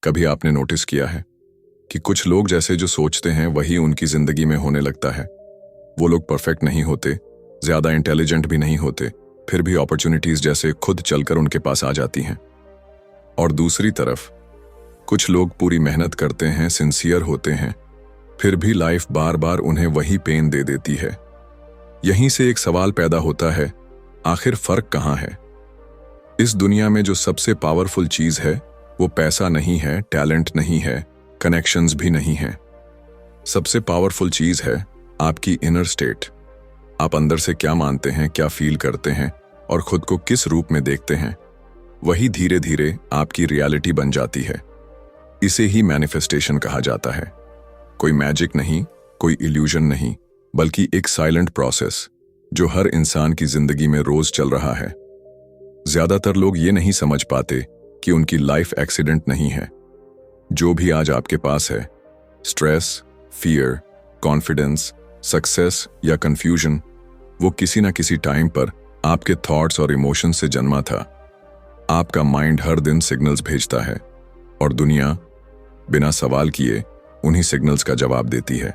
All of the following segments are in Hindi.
कभी आपने नोटिस किया है कि कुछ लोग जैसे जो सोचते हैं वही उनकी जिंदगी में होने लगता है। वो लोग परफेक्ट नहीं होते, ज्यादा इंटेलिजेंट भी नहीं होते, फिर भी अपॉर्चुनिटीज जैसे खुद चलकर उनके पास आ जाती हैं। और दूसरी तरफ कुछ लोग पूरी मेहनत करते हैं, सिंसियर होते हैं, फिर भी लाइफ बार बार उन्हें वही पेन दे देती है। यहीं से एक सवाल पैदा होता है, आखिर फर्क कहाँ है? इस दुनिया में जो सबसे पावरफुल चीज है वो पैसा नहीं है, टैलेंट नहीं है, कनेक्शंस भी नहीं है। सबसे पावरफुल चीज है आपकी इनर स्टेट। आप अंदर से क्या मानते हैं, क्या फील करते हैं और खुद को किस रूप में देखते हैं, वही धीरे धीरे आपकी रियलिटी बन जाती है। इसे ही मैनिफेस्टेशन कहा जाता है। कोई मैजिक नहीं, कोई इल्यूजन नहीं, बल्कि एक साइलेंट प्रोसेस जो हर इंसान की जिंदगी में रोज चल रहा है। ज्यादातर लोग ये नहीं समझ पाते कि उनकी लाइफ एक्सीडेंट नहीं है। जो भी आज आपके पास है, स्ट्रेस, फियर, कॉन्फिडेंस, सक्सेस या कंफ्यूजन, वो किसी ना किसी टाइम पर आपके थॉट्स और इमोशंस से जन्मा था। आपका माइंड हर दिन सिग्नल्स भेजता है और दुनिया बिना सवाल किए उन्हीं सिग्नल्स का जवाब देती है।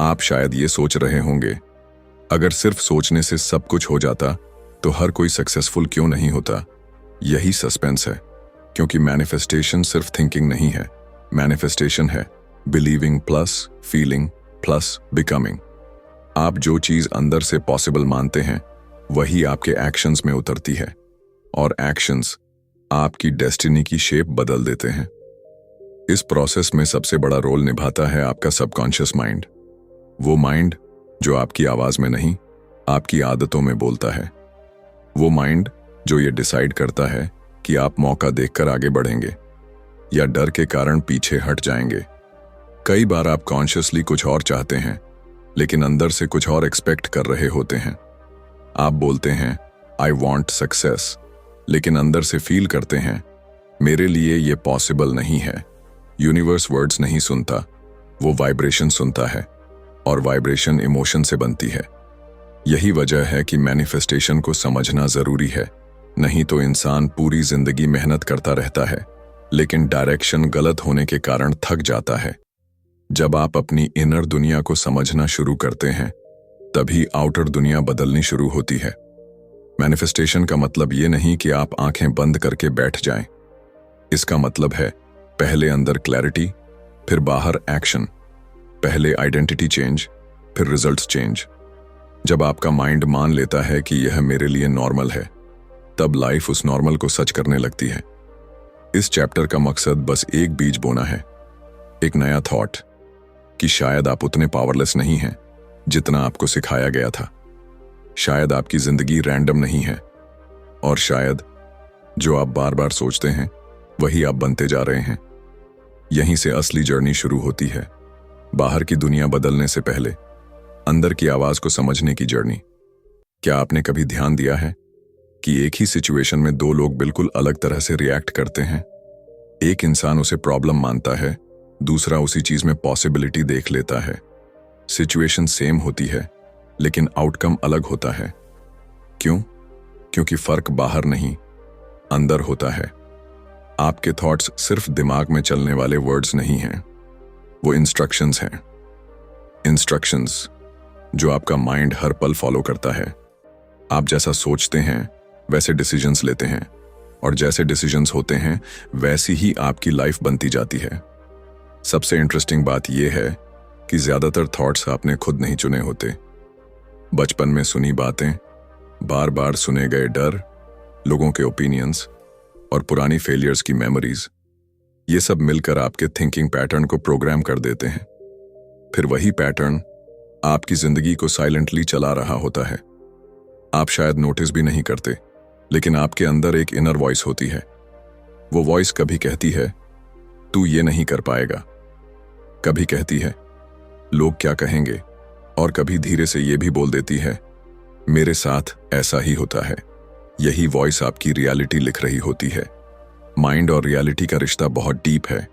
आप शायद ये सोच रहे होंगे, अगर सिर्फ सोचने से सब कुछ हो जाता तो हर कोई सक्सेसफुल क्यों नहीं होता? यही सस्पेंस है, क्योंकि मैनिफेस्टेशन सिर्फ थिंकिंग नहीं है। मैनिफेस्टेशन है believing plus feeling plus becoming. आप जो चीज अंदर से पॉसिबल मानते हैं वही आपके एक्शंस में उतरती है, और एक्शंस आपकी डेस्टिनी की शेप बदल देते हैं। इस प्रोसेस में सबसे बड़ा रोल निभाता है आपका सबकॉन्शियस माइंड। वो माइंड जो आपकी आवाज में नहीं, आपकी आदतों में बोलता है। वो माइंड जो ये डिसाइड करता है कि आप मौका देखकर आगे बढ़ेंगे या डर के कारण पीछे हट जाएंगे। कई बार आप कॉन्शियसली कुछ और चाहते हैं, लेकिन अंदर से कुछ और एक्सपेक्ट कर रहे होते हैं। आप बोलते हैं आई वॉन्ट सक्सेस, लेकिन अंदर से फील करते हैं मेरे लिए ये पॉसिबल नहीं है। यूनिवर्स वर्ड्स नहीं सुनता, वो वाइब्रेशन सुनता है, और वाइब्रेशन इमोशन से बनती है। यही वजह है कि मैनिफेस्टेशन को समझना जरूरी है, नहीं तो इंसान पूरी जिंदगी मेहनत करता रहता है, लेकिन डायरेक्शन गलत होने के कारण थक जाता है। जब आप अपनी इनर दुनिया को समझना शुरू करते हैं, तभी आउटर दुनिया बदलनी शुरू होती है। मैनिफेस्टेशन का मतलब ये नहीं कि आप आंखें बंद करके बैठ जाएं। इसका मतलब है पहले अंदर क्लैरिटी, फिर बाहर एक्शन। पहले आइडेंटिटी चेंज, फिर रिजल्ट्स चेंज। जब आपका माइंड मान लेता है कि यह मेरे लिए नॉर्मल है, तब लाइफ उस नॉर्मल को सच करने लगती है। इस चैप्टर का मकसद बस एक बीज बोना है, एक नया थॉट कि शायद आप उतने पावरलेस नहीं हैं जितना आपको सिखाया गया था। शायद आपकी जिंदगी रैंडम नहीं है, और शायद जो आप बार बार सोचते हैं वही आप बनते जा रहे हैं। यहीं से असली जर्नी शुरू होती है, बाहर की दुनिया बदलने से पहले अंदर की आवाज को समझने की जर्नी। क्या आपने कभी ध्यान दिया है कि एक ही सिचुएशन में दो लोग बिल्कुल अलग तरह से रिएक्ट करते हैं? एक इंसान उसे प्रॉब्लम मानता है, दूसरा उसी चीज में पॉसिबिलिटी देख लेता है। सिचुएशन सेम होती है, लेकिन आउटकम अलग होता है। क्यों? क्योंकि फर्क बाहर नहीं, अंदर होता है। आपके थॉट्स सिर्फ दिमाग में चलने वाले वर्ड्स नहीं हैं, वो इंस्ट्रक्शंस हैं। इंस्ट्रक्शंस जो आपका माइंड हर पल फॉलो करता है। आप जैसा सोचते हैं वैसे डिसीजंस लेते हैं, और जैसे डिसीजंस होते हैं वैसी ही आपकी लाइफ बनती जाती है। सबसे इंटरेस्टिंग बात यह है कि ज्यादातर थॉट्स आपने खुद नहीं चुने होते। बचपन में सुनी बातें, बार बार सुने गए डर, लोगों के ओपिनियंस और पुरानी फेलियर्स की मेमोरीज, ये सब मिलकर आपके थिंकिंग पैटर्न को प्रोग्राम कर देते हैं। फिर वही पैटर्न आपकी जिंदगी को साइलेंटली चला रहा होता है। आप शायद नोटिस भी नहीं करते, लेकिन आपके अंदर एक इनर वॉइस होती है। वो वॉइस कभी कहती है तू ये नहीं कर पाएगा, कभी कहती है लोग क्या कहेंगे, और कभी धीरे से ये भी बोल देती है मेरे साथ ऐसा ही होता है। यही वॉइस आपकी रियलिटी लिख रही होती है। माइंड और रियलिटी का रिश्ता बहुत डीप है।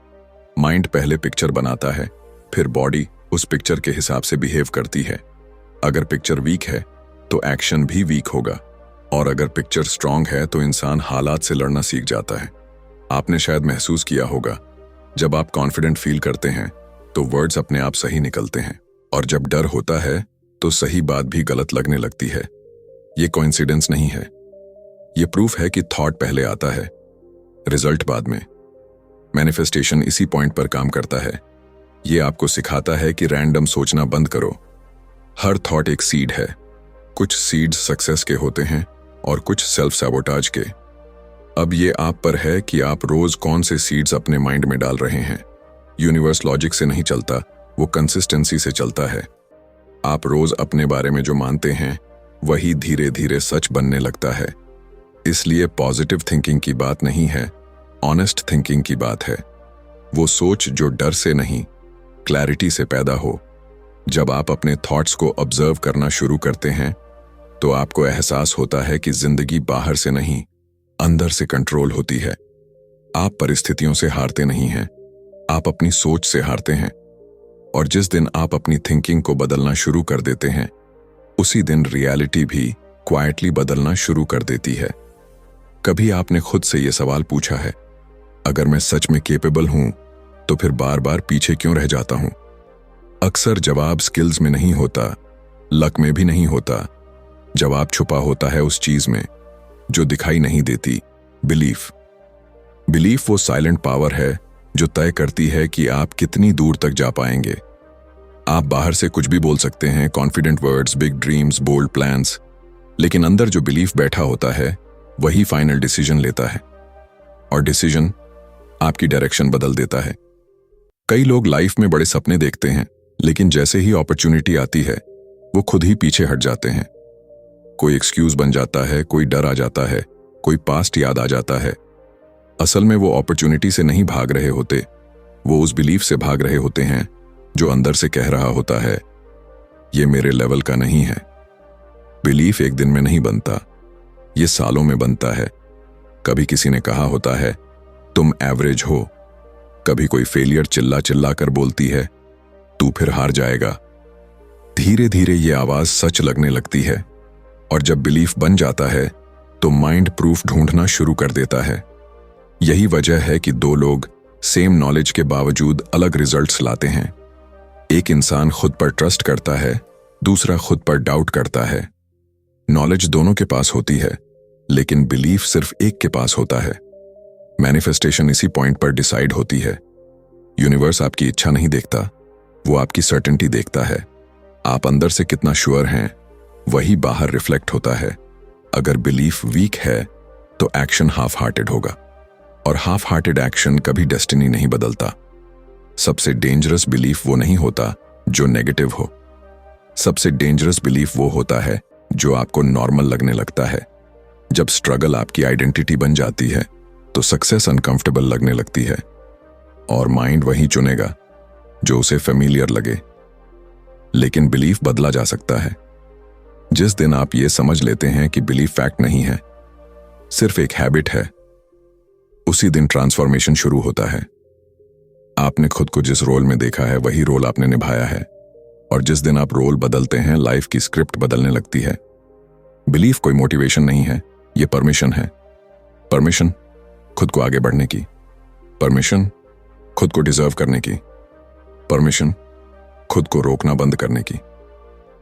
माइंड पहले पिक्चर बनाता है, फिर बॉडी उस पिक्चर के हिसाब से बिहेव करती है। अगर पिक्चर वीक है तो एक्शन भी वीक होगा, और अगर पिक्चर स्ट्रांग है तो इंसान हालात से लड़ना सीख जाता है। आपने शायद महसूस किया होगा, जब आप कॉन्फिडेंट फील करते हैं तो वर्ड्स अपने आप सही निकलते हैं, और जब डर होता है तो सही बात भी गलत लगने लगती है। ये कोइंसिडेंस नहीं है, ये प्रूफ है कि थॉट पहले आता है, रिजल्ट बाद में। मैनिफेस्टेशन इसी पॉइंट पर काम करता है। ये आपको सिखाता है कि रैंडम सोचना बंद करो। हर थॉट एक सीड है। कुछ सीड्स सक्सेस के होते हैं और कुछ सेल्फ सैबोटाज के। अब ये आप पर है कि आप रोज कौन से सीड्स अपने माइंड में डाल रहे हैं। यूनिवर्स लॉजिक से नहीं चलता, वो कंसिस्टेंसी से चलता है। आप रोज अपने बारे में जो मानते हैं वही धीरे धीरे सच बनने लगता है। इसलिए पॉजिटिव थिंकिंग की बात नहीं है, ऑनेस्ट थिंकिंग की बात है। वो सोच जो डर से नहीं, क्लैरिटी से पैदा हो। जब आप अपने थॉट्स को ऑब्जर्व करना शुरू करते हैं तो आपको एहसास होता है कि जिंदगी बाहर से नहीं, अंदर से कंट्रोल होती है। आप परिस्थितियों से हारते नहीं हैं, आप अपनी सोच से हारते हैं। और जिस दिन आप अपनी थिंकिंग को बदलना शुरू कर देते हैं, उसी दिन रियलिटी भी क्वाइटली बदलना शुरू कर देती है। कभी आपने खुद से यह सवाल पूछा है, अगर मैं सच में केपेबल हूं तो फिर बार बार पीछे क्यों रह जाता हूं? अक्सर जवाब स्किल्स में नहीं होता, लक में भी नहीं होता। जवाब छुपा होता है उस चीज में जो दिखाई नहीं देती, बिलीफ। बिलीफ वो साइलेंट पावर है जो तय करती है कि आप कितनी दूर तक जा पाएंगे। आप बाहर से कुछ भी बोल सकते हैं, confident words, big dreams, bold plans, लेकिन अंदर जो बिलीफ बैठा होता है वही फाइनल डिसीजन लेता है, और डिसीजन आपकी डायरेक्शन बदल देता है। कई लोग लाइफ में बड़े सपने देखते हैं, लेकिन जैसे ही अपॉर्चुनिटी आती है वो खुद ही पीछे हट जाते हैं। कोई एक्सक्यूज बन जाता है, कोई डर आ जाता है, कोई पास्ट याद आ जाता है। असल में वो अपॉर्चुनिटी से नहीं भाग रहे होते, वो उस बिलीफ से भाग रहे होते हैं जो अंदर से कह रहा होता है, ये मेरे लेवल का नहीं है। बिलीफ एक दिन में नहीं बनता, ये सालों में बनता है। कभी किसी ने कहा होता है, तुम एवरेज हो। कभी कोई फेलियर चिल्ला चिल्ला कर बोलती है, तू फिर हार जाएगा। धीरे धीरे ये आवाज सच लगने लगती है, और जब बिलीफ बन जाता है तो माइंड प्रूफ ढूंढना शुरू कर देता है। यही वजह है कि दो लोग सेम नॉलेज के बावजूद अलग रिजल्ट्स लाते हैं। एक इंसान खुद पर ट्रस्ट करता है, दूसरा खुद पर डाउट करता है। नॉलेज दोनों के पास होती है, लेकिन बिलीफ सिर्फ एक के पास होता है। मैनिफेस्टेशन इसी पॉइंट पर डिसाइड होती है। यूनिवर्स आपकी इच्छा नहीं देखता, वो आपकी सर्टेनिटी देखता है। आप अंदर से कितना श्योर हैं वही बाहर रिफ्लेक्ट होता है। अगर बिलीफ वीक है तो एक्शन हाफ हार्टेड होगा, और हाफ हार्टेड एक्शन कभी डेस्टिनी नहीं बदलता। सबसे डेंजरस बिलीफ वो नहीं होता जो नेगेटिव हो। सबसे डेंजरस बिलीफ वो होता है जो आपको नॉर्मल लगने लगता है। जब स्ट्रगल आपकी आइडेंटिटी बन जाती है तो सक्सेस अनकंफर्टेबल लगने लगती है, और माइंड वही चुनेगा जो उसे फेमिलियर लगे। लेकिन बिलीफ बदला जा सकता है। जिस दिन आप ये समझ लेते हैं कि बिलीफ फैक्ट नहीं है, सिर्फ एक हैबिट है, उसी दिन ट्रांसफॉर्मेशन शुरू होता है। आपने खुद को जिस रोल में देखा है वही रोल आपने निभाया है, और जिस दिन आप रोल बदलते हैं लाइफ की स्क्रिप्ट बदलने लगती है। बिलीफ कोई मोटिवेशन नहीं है, ये परमिशन है। परमिशन खुद को आगे बढ़ने की, परमिशन खुद को डिजर्व करने की, परमिशन खुद को रोकना बंद करने की।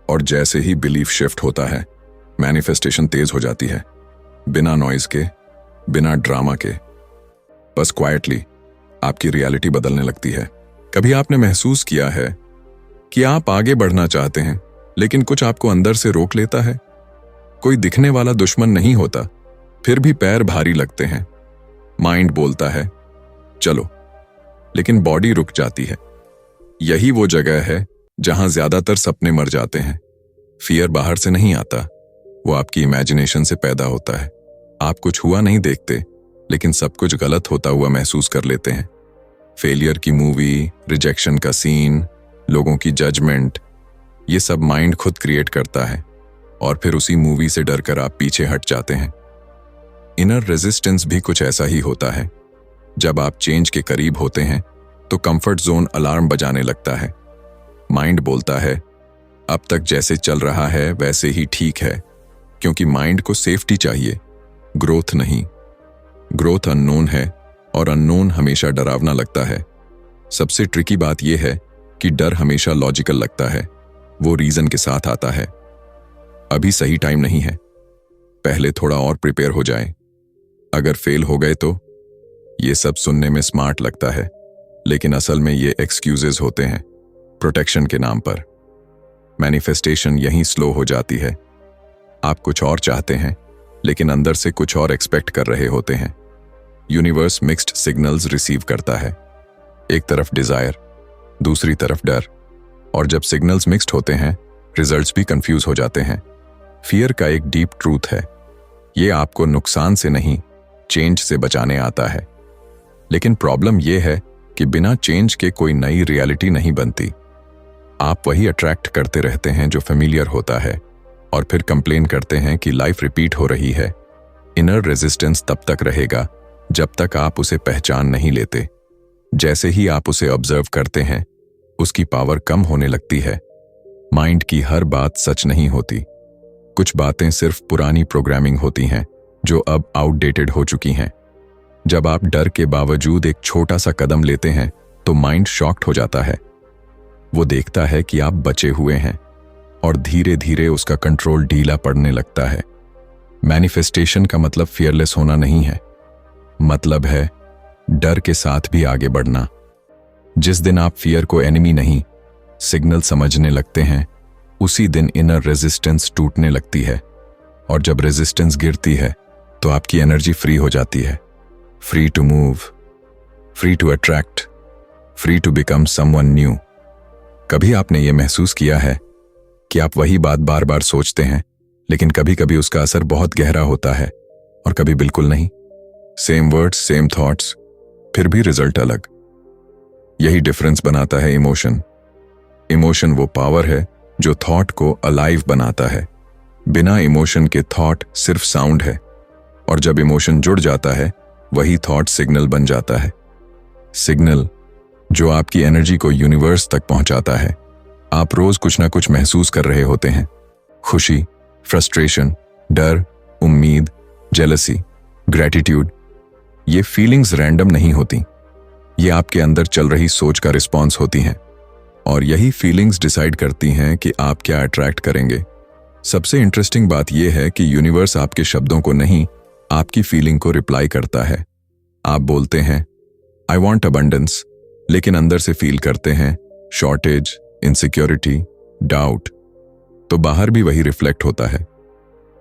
और जैसे ही बिलीफ शिफ्ट होता है, मैनिफेस्टेशन तेज हो जाती है, बिना नॉइज के, बिना ड्रामा के। बस क्वाइटली आपकी रियलिटी बदलने लगती है। कभी आपने महसूस किया है कि आप आगे बढ़ना चाहते हैं, लेकिन कुछ आपको अंदर से रोक लेता है? कोई दिखने वाला दुश्मन नहीं होता, फिर भी पैर भारी लगते हैं। माइंड बोलता है चलो, लेकिन बॉडी रुक जाती है। यही वो जगह है जहां ज्यादातर सपने मर जाते हैं। फियर बाहर से नहीं आता, वो आपकी इमेजिनेशन से पैदा होता है। आप कुछ हुआ नहीं देखते, लेकिन सब कुछ गलत होता हुआ महसूस कर लेते हैं। फेलियर की मूवी, रिजेक्शन का सीन, लोगों की जजमेंट, ये सब माइंड खुद क्रिएट करता है, और फिर उसी मूवी से डरकर आप पीछे हट जाते हैं। इनर रेजिस्टेंस भी कुछ ऐसा ही होता है। जब आप चेंज के करीब होते हैं तो कंफर्ट जोन अलार्म बजाने लगता है। माइंड बोलता है अब तक जैसे चल रहा है वैसे ही ठीक है, क्योंकि माइंड को सेफ्टी चाहिए, ग्रोथ नहीं। ग्रोथ अननोन है और अननोन हमेशा डरावना लगता है। सबसे ट्रिकी बात यह है कि डर हमेशा लॉजिकल लगता है, वो रीजन के साथ आता है। अभी सही टाइम नहीं है, पहले थोड़ा और प्रिपेयर हो जाए, अगर फेल हो गए तो। ये सब सुनने में स्मार्ट लगता है, लेकिन असल में ये एक्सक्यूजेज होते हैं, प्रोटेक्शन के नाम पर। मैनिफेस्टेशन यहीं स्लो हो जाती है। आप कुछ और चाहते हैं, लेकिन अंदर से कुछ और एक्सपेक्ट कर रहे होते हैं। यूनिवर्स मिक्स्ड सिग्नल्स रिसीव करता है, एक तरफ डिजायर, दूसरी तरफ डर, और जब सिग्नल्स मिक्स्ड होते हैं, रिजल्ट्स भी कंफ्यूज हो जाते हैं। फियर का एक डीप ट्रूथ है, ये आपको नुकसान से नहीं, चेंज से बचाने आता है। लेकिन प्रॉब्लम यह है कि बिना चेंज के कोई नई रियलिटी नहीं बनती। आप वही अट्रैक्ट करते रहते हैं जो फेमिलियर होता है, और फिर कंप्लेन करते हैं कि लाइफ रिपीट हो रही है। इनर रेजिस्टेंस तब तक रहेगा जब तक आप उसे पहचान नहीं लेते। जैसे ही आप उसे ऑब्जर्व करते हैं, उसकी पावर कम होने लगती है। माइंड की हर बात सच नहीं होती, कुछ बातें सिर्फ पुरानी प्रोग्रामिंग होती हैं जो अब आउटडेटेड हो चुकी हैं। जब आप डर के बावजूद एक छोटा सा कदम लेते हैं तो माइंड शॉक्ड हो जाता है। वो देखता है कि आप बचे हुए हैं, और धीरे धीरे उसका कंट्रोल ढीला पड़ने लगता है। मैनिफेस्टेशन का मतलब फियरलेस होना नहीं है, मतलब है डर के साथ भी आगे बढ़ना। जिस दिन आप फियर को एनिमी नहीं, सिग्नल समझने लगते हैं, उसी दिन इनर रेजिस्टेंस टूटने लगती है। और जब रेजिस्टेंस गिरती है तो आपकी एनर्जी फ्री हो जाती है। Free to move, free to attract, free to become someone new. कभी आपने ये महसूस किया है कि आप वही बात बार बार सोचते हैं, लेकिन कभी कभी उसका असर बहुत गहरा होता है और कभी बिल्कुल नहीं? सेम वर्ड्स, सेम थॉट्स, फिर भी रिजल्ट अलग। यही डिफरेंस बनाता है इमोशन। इमोशन वो पावर है जो थॉट को अलाइव बनाता है। बिना इमोशन के थॉट सिर्फ साउंड है, और जब इमोशन जुड़ जाता है, वही थॉट सिग्नल बन जाता है। सिग्नल जो आपकी एनर्जी को यूनिवर्स तक पहुंचाता है। आप रोज कुछ ना कुछ महसूस कर रहे होते हैं, खुशी, फ्रस्ट्रेशन, डर, उम्मीद, जेलसी, ग्रैटिट्यूड। ये फीलिंग्स रैंडम नहीं होती, ये आपके अंदर चल रही सोच का रिस्पॉन्स होती हैं, और यही फीलिंग्स डिसाइड करती हैं कि आप क्या अट्रैक्ट करेंगे। सबसे इंटरेस्टिंग बात यह है कि यूनिवर्स आपके शब्दों को नहीं, आपकी फीलिंग को रिप्लाई करता है। आप बोलते हैं आई वॉन्ट अबंडेंस, लेकिन अंदर से फील करते हैं शॉर्टेज, इनसिक्योरिटी, डाउट। तो बाहर भी वही रिफ्लेक्ट होता है,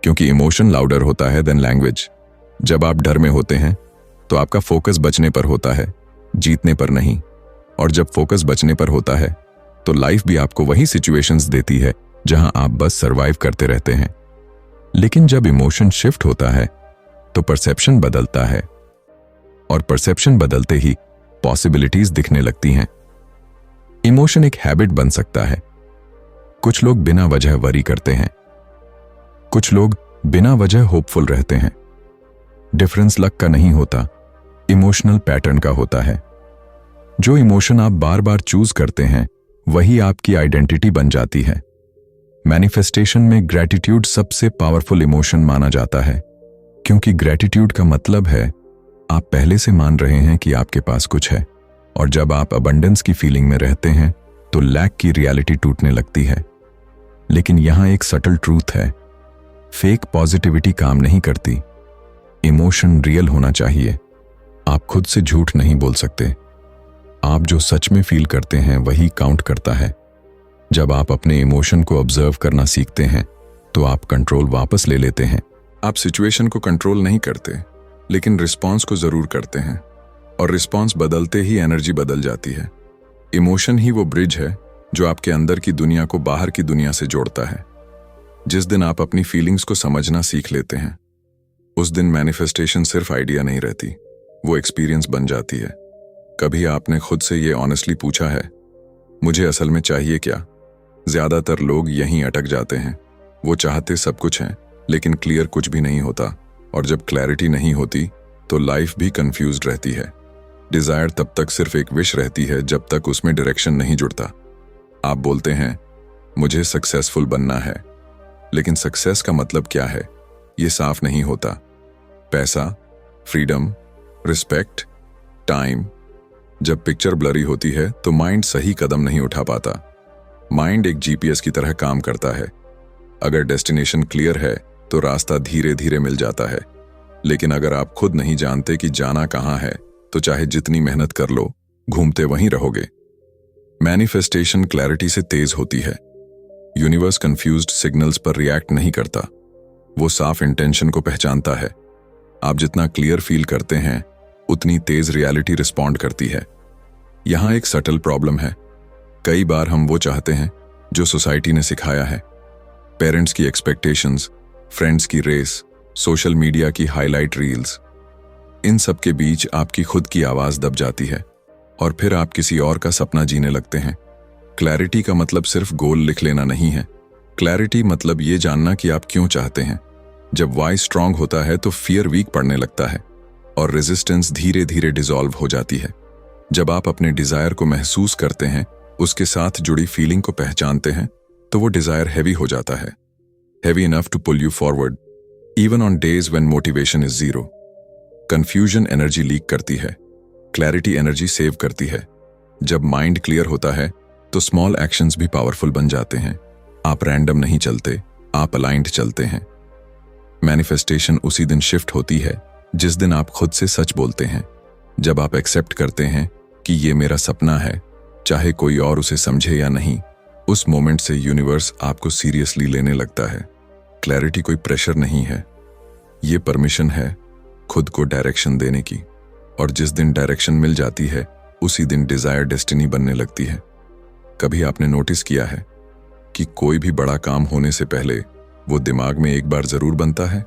क्योंकि इमोशन लाउडर होता है देन लैंग्वेज। जब आप डर में होते हैं तो आपका फोकस बचने पर होता है, जीतने पर नहीं। और जब फोकस बचने पर होता है तो लाइफ भी आपको वही सिचुएशंस देती है जहां आप बस सरवाइव करते रहते हैं। लेकिन जब इमोशन शिफ्ट होता है तो परसेप्शन बदलता है, और परसेप्शन बदलते ही पॉसिबिलिटीज दिखने लगती हैं। इमोशन एक हैबिट बन सकता है। कुछ लोग बिना वजह वरी करते हैं, कुछ लोग बिना वजह होपफुल रहते हैं। डिफरेंस लक का नहीं होता, इमोशनल पैटर्न का होता है। जो इमोशन आप बार बार चूज करते हैं, वही आपकी आइडेंटिटी बन जाती है। मैनिफेस्टेशन में ग्रैटिट्यूड सबसे पावरफुल इमोशन माना जाता है, क्योंकि ग्रैटिट्यूड का मतलब है आप पहले से मान रहे हैं कि आपके पास कुछ है। और जब आप अबंडेंस की फीलिंग में रहते हैं तो लैक की रियलिटी टूटने लगती है। लेकिन यहां एक सटल ट्रूथ है, फेक पॉजिटिविटी काम नहीं करती। इमोशन रियल होना चाहिए। आप खुद से झूठ नहीं बोल सकते। आप जो सच में फील करते हैं वही काउंट करता है। जब आप अपने इमोशन को ऑब्जर्व करना सीखते हैं तो आप कंट्रोल वापस ले लेते हैं। आप सिचुएशन को कंट्रोल नहीं करते, लेकिन रिस्पॉन्स को जरूर करते हैं, और रिस्पॉन्स बदलते ही एनर्जी बदल जाती है। इमोशन ही वो ब्रिज है जो आपके अंदर की दुनिया को बाहर की दुनिया से जोड़ता है। जिस दिन आप अपनी फीलिंग्स को समझना सीख लेते हैं, उस दिन मैनिफेस्टेशन सिर्फ आइडिया नहीं रहती, वो एक्सपीरियंस बन जाती है। कभी आपने खुद से ये ऑनेस्टली पूछा है, मुझे असल में चाहिए क्या? ज्यादातर लोग यहीं अटक जाते हैं। वो चाहते सब कुछ है, लेकिन क्लियर कुछ भी नहीं होता, और जब क्लैरिटी नहीं होती तो लाइफ भी कंफ्यूज्ड रहती है। डिजायर तब तक सिर्फ एक विश रहती है जब तक उसमें डायरेक्शन नहीं जुड़ता। आप बोलते हैं मुझे सक्सेसफुल बनना है, लेकिन सक्सेस का मतलब क्या है ये साफ नहीं होता। पैसा, फ्रीडम, रिस्पेक्ट, टाइम। जब पिक्चर ब्लरी होती है तो माइंड सही कदम नहीं उठा पाता। माइंड एक जीपीएस की तरह काम करता है। अगर डेस्टिनेशन क्लियर है तो रास्ता धीरे धीरे मिल जाता है, लेकिन अगर आप खुद नहीं जानते कि जाना कहाँ है तो चाहे जितनी मेहनत कर लो, घूमते वहीं रहोगे। मैनिफेस्टेशन क्लैरिटी से तेज होती है। यूनिवर्स कंफ्यूज्ड सिग्नल्स पर रिएक्ट नहीं करता, वो साफ इंटेंशन को पहचानता है। आप जितना क्लियर फील करते हैं उतनी तेज रियलिटी रिस्पॉन्ड करती है। यहां एक सटल प्रॉब्लम है। कई बार हम वो चाहते हैं जो सोसाइटी ने सिखाया है। पेरेंट्स की एक्सपेक्टेशंस, फ्रेंड्स की रेस, सोशल मीडिया की हाईलाइट रील्स, इन सब के बीच आपकी खुद की आवाज दब जाती है और फिर आप किसी और का सपना जीने लगते हैं। क्लैरिटी का मतलब सिर्फ गोल लिख लेना नहीं है। क्लैरिटी मतलब ये जानना कि आप क्यों चाहते हैं। जब वाई स्ट्रांग होता है तो फियर वीक पड़ने लगता है और रेजिस्टेंस धीरे धीरे डिसॉल्व हो जाती है। जब आप अपने डिजायर को महसूस करते हैं, उसके साथ जुड़ी फीलिंग को पहचानते हैं, तो वो डिजायर हैवी हो जाता है, heavy enough to pull you forward even on days when motivation is zero. Confusion energy leak करती है, क्लैरिटी एनर्जी सेव करती है। जब माइंड क्लियर होता है तो स्मॉल एक्शंस भी पावरफुल बन जाते हैं। आप रैंडम नहीं चलते, आप अलाइंड चलते हैं। मैनिफेस्टेशन उसी दिन शिफ्ट होती है जिस दिन आप खुद से सच बोलते हैं। जब आप एक्सेप्ट करते हैं कि ये मेरा सपना है, चाहे कोई और उसे समझे या नहीं, उस मोमेंट से यूनिवर्स आपको सीरियसली लेने लगता है। क्लैरिटी कोई प्रेशर नहीं है, ये परमिशन है खुद को डायरेक्शन देने की। और जिस दिन डायरेक्शन मिल जाती है उसी दिन डिजायर डेस्टिनी बनने लगती है। कभी आपने नोटिस किया है कि कोई भी बड़ा काम होने से पहले वो दिमाग में एक बार जरूर बनता है?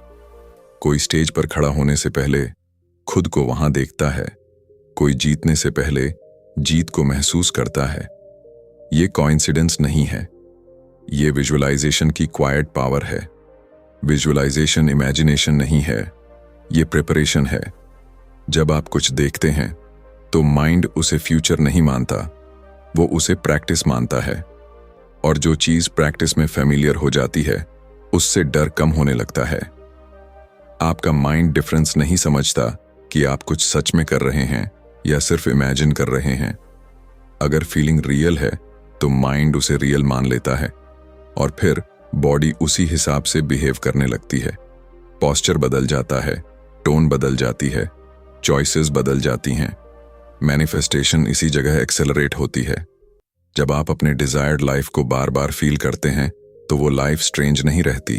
कोई स्टेज पर खड़ा होने से पहले खुद को वहां देखता है, कोई जीतने से पहले जीत को महसूस करता है। ये कोइंसिडेंस नहीं है, ये विजुअलाइजेशन की क्वाइट पावर है। विजुअलाइजेशन इमेजिनेशन नहीं है, ये प्रिपरेशन है। जब आप कुछ देखते हैं तो माइंड उसे फ्यूचर नहीं मानता, वो उसे प्रैक्टिस मानता है। और जो चीज प्रैक्टिस में फेमिलियर हो जाती है उससे डर कम होने लगता है। आपका माइंड डिफरेंस नहीं समझता कि आप कुछ सच में कर रहे हैं या सिर्फ इमेजिन कर रहे हैं। अगर फीलिंग रियल है तो माइंड उसे रियल मान लेता है और फिर बॉडी उसी हिसाब से बिहेव करने लगती है। पोस्चर बदल जाता है, टोन बदल जाती है, चॉइसेस बदल जाती हैं। मैनिफेस्टेशन इसी जगह एक्सेलरेट होती है। जब आप अपने डिजायर्ड लाइफ को बार बार फील करते हैं तो वो लाइफ स्ट्रेंज नहीं रहती,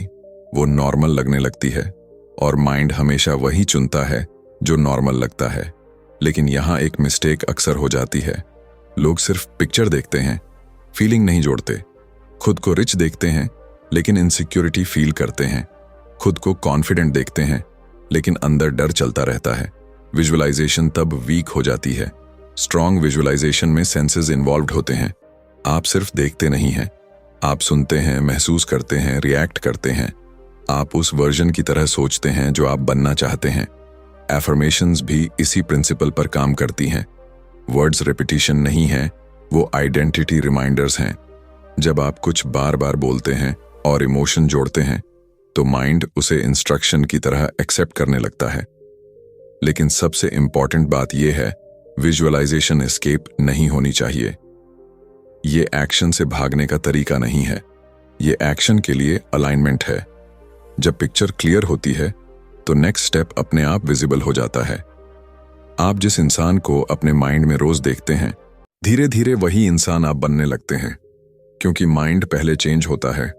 वो नॉर्मल लगने लगती है। और माइंड हमेशा वही चुनता है जो नॉर्मल लगता है। लेकिन यहाँ एक मिस्टेक अक्सर हो जाती है। लोग सिर्फ पिक्चर देखते हैं, फीलिंग नहीं जोड़ते। खुद को रिच देखते हैं लेकिन इनसिक्योरिटी फील करते हैं। खुद को कॉन्फिडेंट देखते हैं लेकिन अंदर डर चलता रहता है। विजुअलाइजेशन तब वीक हो जाती है। स्ट्रॉन्ग विजुअलाइजेशन में सेंसेस इन्वॉल्व्ड होते हैं। आप सिर्फ देखते नहीं हैं, आप सुनते हैं, महसूस करते हैं, रिएक्ट करते हैं। आप उस वर्जन की तरह सोचते हैं जो आप बनना चाहते हैं। एफर्मेशंस भी इसी प्रिंसिपल पर काम करती हैं। वर्ड्स रिपीटिशन नहीं है, वो आइडेंटिटी रिमाइंडर्स हैं। जब आप कुछ बार बार बोलते हैं और इमोशन जोड़ते हैं तो माइंड उसे इंस्ट्रक्शन की तरह एक्सेप्ट करने लगता है। लेकिन सबसे इंपॉर्टेंट बात यह है, विजुअलाइजेशन एस्केप नहीं होनी चाहिए। ये एक्शन से भागने का तरीका नहीं है, ये एक्शन के लिए अलाइनमेंट है। जब पिक्चर क्लियर होती है तो नेक्स्ट स्टेप अपने आप विजिबल हो जाता है। आप जिस इंसान को अपने माइंड में रोज देखते हैं, धीरे धीरे वही इंसान आप बनने लगते हैं, क्योंकि माइंड पहले चेंज होता है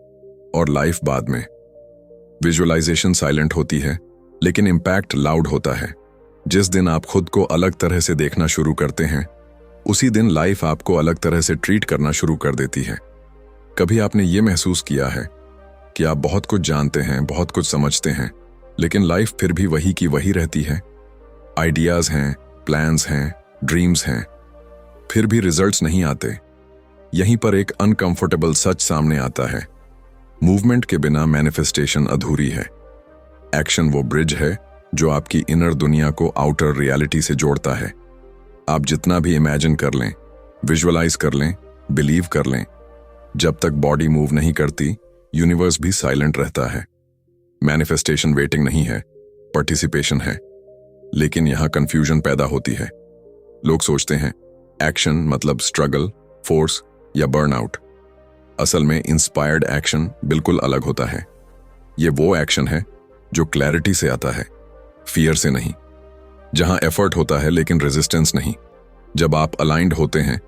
और लाइफ बाद में। विजुअलाइजेशन साइलेंट होती है लेकिन इंपैक्ट लाउड होता है। जिस दिन आप खुद को अलग तरह से देखना शुरू करते हैं, उसी दिन लाइफ आपको अलग तरह से ट्रीट करना शुरू कर देती है। कभी आपने ये महसूस किया है कि आप बहुत कुछ जानते हैं, बहुत कुछ समझते हैं, लेकिन लाइफ फिर भी वही की वही रहती है। आइडियाज हैं, प्लान्स हैं, ड्रीम्स हैं, फिर भी रिजल्ट्स नहीं आते। यहीं पर एक अनकंफर्टेबल सच सामने आता है। मूवमेंट के बिना मैनिफेस्टेशन अधूरी है। एक्शन वो ब्रिज है जो आपकी इनर दुनिया को आउटर रियलिटी से जोड़ता है। आप जितना भी इमेजिन कर लें, विजुअलाइज कर लें, बिलीव कर लें, जब तक बॉडी मूव नहीं करती, यूनिवर्स भी साइलेंट रहता है। मैनिफेस्टेशन वेटिंग नहीं है, पार्टिसिपेशन है। लेकिन यहां कंफ्यूजन पैदा होती है। लोग सोचते हैं एक्शन मतलब स्ट्रगल, फोर्स या बर्नआउट। असल में इंस्पायर्ड एक्शन बिल्कुल अलग होता है। ये वो एक्शन है जो क्लैरिटी से आता है, फियर से नहीं। जहां एफर्ट होता है लेकिन रेजिस्टेंस नहीं। जब आप अलाइंड होते हैं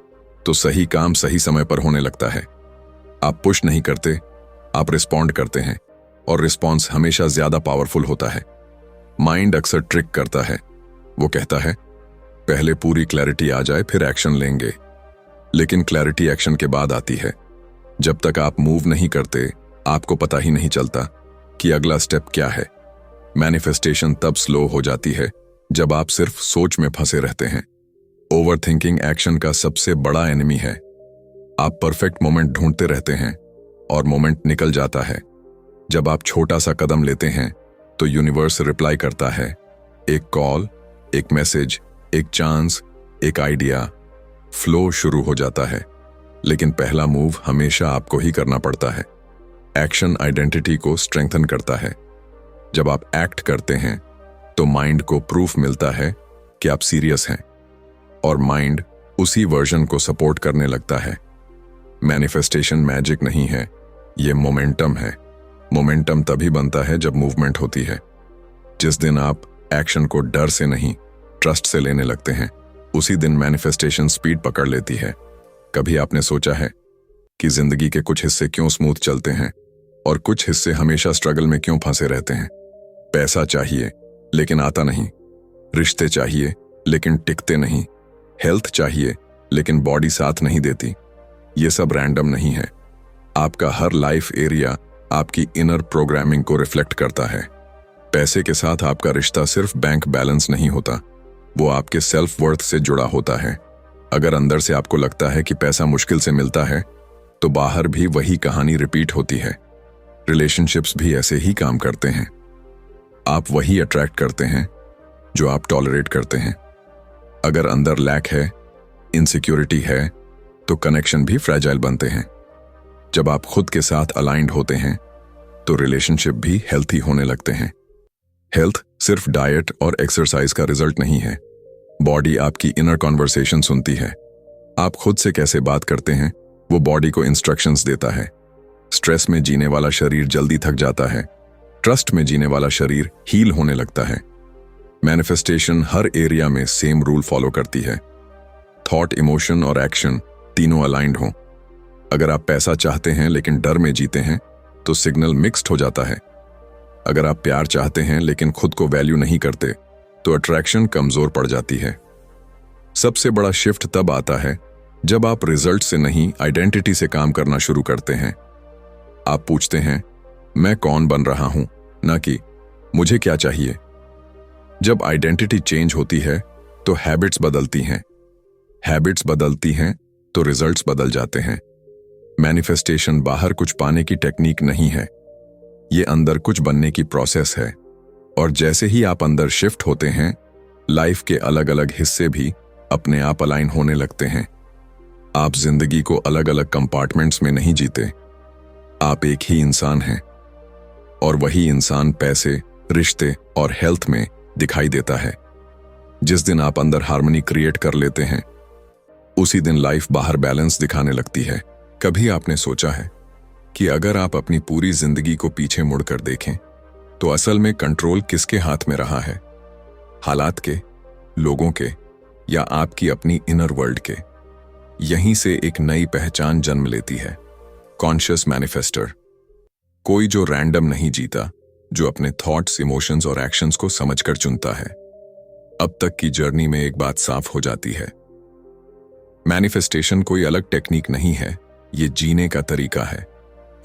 तो सही काम सही समय पर होने लगता है। आप पुश नहीं करते, आप रिस्पॉन्ड करते हैं, और रिस्पॉन्स हमेशा ज्यादा पावरफुल होता है। माइंड अक्सर ट्रिक करता है। वो कहता है पहले पूरी क्लैरिटी आ जाए फिर एक्शन लेंगे। लेकिन क्लैरिटी एक्शन के बाद आती है। जब तक आप मूव नहीं करते आपको पता ही नहीं चलता कि अगला स्टेप क्या है। मैनिफेस्टेशन तब स्लो हो जाती है जब आप सिर्फ सोच में फंसे रहते हैं। ओवर थिंकिंग एक्शन का सबसे बड़ा एनिमी है। आप परफेक्ट मोमेंट ढूंढते रहते हैं और मोमेंट निकल जाता है। जब आप छोटा सा कदम लेते हैं तो यूनिवर्स रिप्लाई करता है। एक कॉल, एक मैसेज, एक चांस, एक आइडिया। फ्लो शुरू हो जाता है। लेकिन पहला मूव हमेशा आपको ही करना पड़ता है। एक्शन आइडेंटिटी को स्ट्रेंथन करता है। जब आप एक्ट करते हैं तो माइंड को प्रूफ मिलता है कि आप सीरियस हैं, और माइंड उसी वर्जन को सपोर्ट करने लगता है। मैनिफेस्टेशन मैजिक नहीं है, ये मोमेंटम है। मोमेंटम तभी बनता है जब मूवमेंट होती है। जिस दिन आप एक्शन को डर से नहीं, ट्रस्ट से लेने लगते हैं, उसी दिन मैनिफेस्टेशन स्पीड पकड़ लेती है। कभी आपने सोचा है कि जिंदगी के कुछ हिस्से क्यों स्मूथ चलते हैं और कुछ हिस्से हमेशा स्ट्रगल में क्यों फंसे रहते हैं? पैसा चाहिए लेकिन आता नहीं, रिश्ते चाहिए लेकिन टिकते नहीं, हेल्थ चाहिए लेकिन बॉडी साथ नहीं देती। ये सब रैंडम नहीं है। आपका हर लाइफ एरिया आपकी इनर प्रोग्रामिंग को रिफ्लेक्ट करता है। पैसे के साथ आपका रिश्ता सिर्फ बैंक बैलेंस नहीं होता, वो आपके सेल्फ वर्थ से जुड़ा होता है। अगर अंदर से आपको लगता है कि पैसा मुश्किल से मिलता है तो बाहर भी वही कहानी रिपीट होती है। रिलेशनशिप्स भी ऐसे ही काम करते हैं। आप वही अट्रैक्ट करते हैं जो आप टॉलरेट करते हैं। अगर अंदर लैक है, इनसिक्योरिटी है, तो कनेक्शन भी फ्रेजाइल बनते हैं। जब आप खुद के साथ अलाइंड होते हैं तो रिलेशनशिप भी हेल्थी होने लगते हैं। हेल्थ सिर्फ डाइट और एक्सरसाइज का रिजल्ट नहीं है। बॉडी आपकी इनर कॉन्वर्सेशन सुनती है। आप खुद से कैसे बात करते हैं वो बॉडी को इंस्ट्रक्शंस देता है। स्ट्रेस में जीने वाला शरीर जल्दी थक जाता है, ट्रस्ट में जीने वाला शरीर हील होने लगता है। मैनिफेस्टेशन हर एरिया में सेम रूल फॉलो करती है। थॉट, इमोशन और एक्शन तीनों अलाइंड हों। अगर आप पैसा चाहते हैं लेकिन डर में जीते हैं तो सिग्नल मिक्स्ड हो जाता है। अगर आप प्यार चाहते हैं लेकिन खुद को वैल्यू नहीं करते तो अट्रैक्शन कमजोर पड़ जाती है। सबसे बड़ा शिफ्ट तब आता है जब आप रिजल्ट से नहीं, आइडेंटिटी से काम करना शुरू करते हैं। आप पूछते हैं मैं कौन बन रहा हूं, ना कि मुझे क्या चाहिए। जब आइडेंटिटी चेंज होती है तो हैबिट्स बदलती हैं। हैबिट्स बदलती हैं तो रिजल्ट्स बदल जाते हैं। मैनिफेस्टेशन बाहर कुछ पाने की टेक्निक नहीं है, ये अंदर कुछ बनने की प्रोसेस है। और जैसे ही आप अंदर शिफ्ट होते हैं, लाइफ के अलग अलग हिस्से भी अपने आप अलाइन होने लगते हैं। आप जिंदगी को अलग अलग कंपार्टमेंट्स में नहीं जीते, आप एक ही इंसान हैं, और वही इंसान पैसे, रिश्ते और हेल्थ में दिखाई देता है। जिस दिन आप अंदर हार्मनी क्रिएट कर लेते हैं, उसी दिन लाइफ बाहर बैलेंस दिखाने लगती है। कभी आपने सोचा है कि अगर आप अपनी पूरी जिंदगी को पीछे मुड़कर देखें तो असल में कंट्रोल किसके हाथ में रहा है? हालात के, लोगों के, या आपकी अपनी इनर वर्ल्ड के? यहीं से एक नई पहचान जन्म लेती है, कॉन्शियस मैनिफेस्टर। कोई जो रैंडम नहीं जीता, जो अपने थॉट्स, इमोशंस और एक्शंस को समझकर चुनता है। अब तक की जर्नी में एक बात साफ हो जाती है, मैनिफेस्टेशन कोई अलग टेक्निक नहीं है, ये जीने का तरीका है।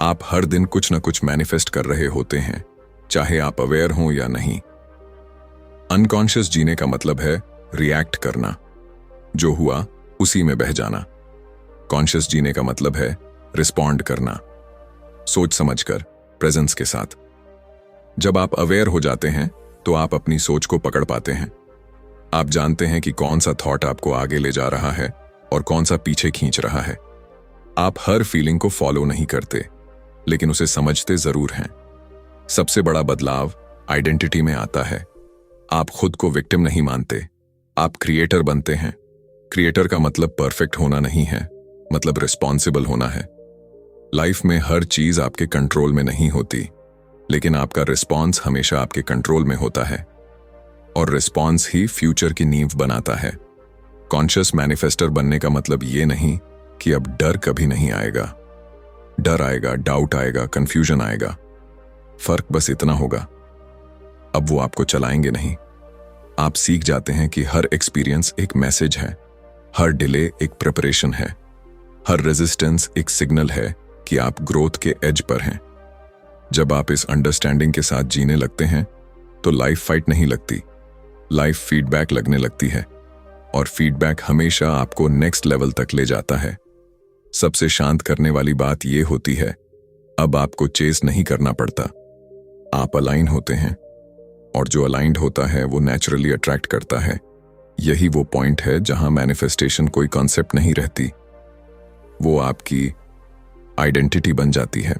आप हर दिन कुछ न कुछ मैनिफेस्ट कर रहे होते हैं, चाहे आप अवेयर हों या नहीं। अनकॉन्शियस जीने का मतलब है रिएक्ट करना, जो हुआ उसी में बह जाना। कॉन्शियस जीने का मतलब है रिस्पॉन्ड करना, सोच समझकर, प्रेजेंस के साथ। जब आप अवेयर हो जाते हैं तो आप अपनी सोच को पकड़ पाते हैं। आप जानते हैं कि कौन सा थॉट आपको आगे ले जा रहा है और कौन सा पीछे खींच रहा है। आप हर फीलिंग को फॉलो नहीं करते, लेकिन उसे समझते जरूर हैं। सबसे बड़ा बदलाव आइडेंटिटी में आता है। आप खुद को विक्टिम नहीं मानते, आप क्रिएटर बनते हैं। क्रिएटर का मतलब परफेक्ट होना नहीं है, मतलब रिस्पॉन्सिबल होना है। लाइफ में हर चीज आपके कंट्रोल में नहीं होती, लेकिन आपका रिस्पॉन्स हमेशा आपके कंट्रोल में होता है, और रिस्पॉन्स ही फ्यूचर की नींव बनाता है। कॉन्शियस मैनिफेस्टर बनने का मतलब ये नहीं कि अब डर कभी नहीं आएगा। डर आएगा, डाउट आएगा, कंफ्यूजन आएगा। फर्क बस इतना होगा, अब वो आपको चलाएंगे नहीं। आप सीख जाते हैं कि हर एक्सपीरियंस एक मैसेज है, हर डिले एक प्रिपरेशन है, हर रेजिस्टेंस एक सिग्नल है कि आप ग्रोथ के एज पर हैं। जब आप इस अंडरस्टैंडिंग के साथ जीने लगते हैं तो लाइफ फाइट नहीं लगती, लाइफ फीडबैक लगने लगती है, और फीडबैक हमेशा आपको नेक्स्ट लेवल तक ले जाता है। सबसे शांत करने वाली बात यह होती है, अब आपको चेस नहीं करना पड़ता, आप अलाइन होते हैं, और जो अलाइंड होता है वो नेचुरली अट्रैक्ट करता है। यही वो पॉइंट है जहां मैनिफेस्टेशन कोई कॉन्सेप्ट नहीं रहती, वो आपकी आइडेंटिटी बन जाती है।